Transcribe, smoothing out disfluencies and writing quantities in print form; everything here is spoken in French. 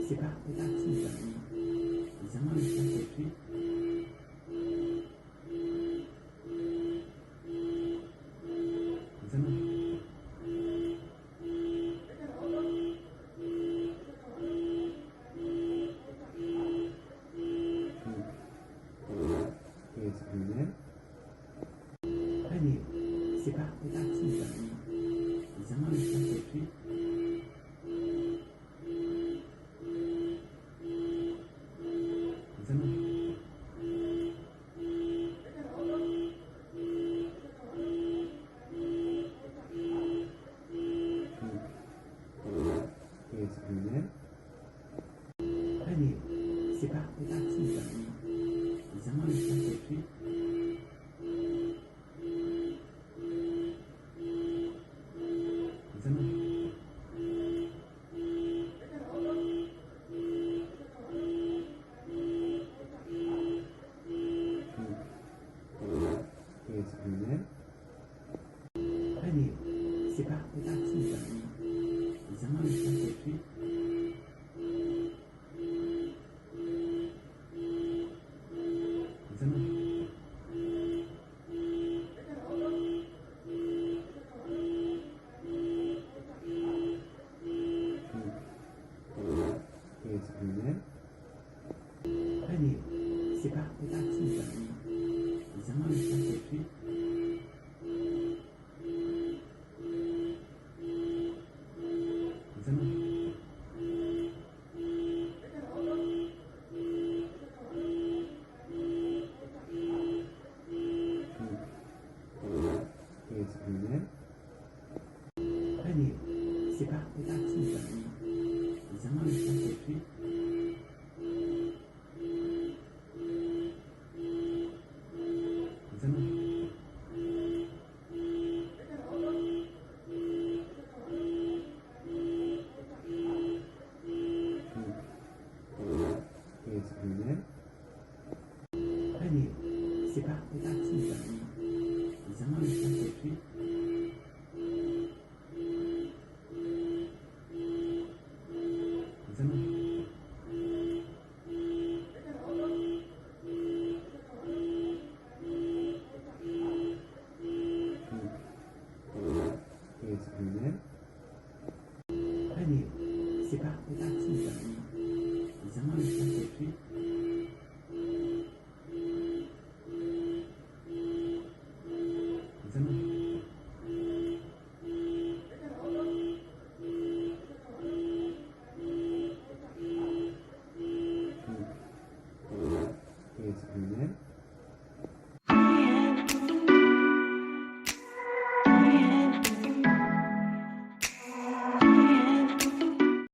c'est pas relatif. Les amants les sont depuis. Les amants. Allez, c'est pas relatif. Les amants les sont depuis. Les amants. Allez, c'est pas relatif. Les amants les sont depuis. Les amants. Allez, c'est pas relatif. Les amants les sont depuis. Les amants. Allez, c'est pas relatif. Les amants les sont depuis. Les amants. Allez, c'est pas relatif. Les amants les sont depuis. Les amants. Allez, c'est pas relatif. Les amants les sont depuis. Les amants. Allez, c'est pas relatif. Les amants les sont depuis. Les amants. Allez,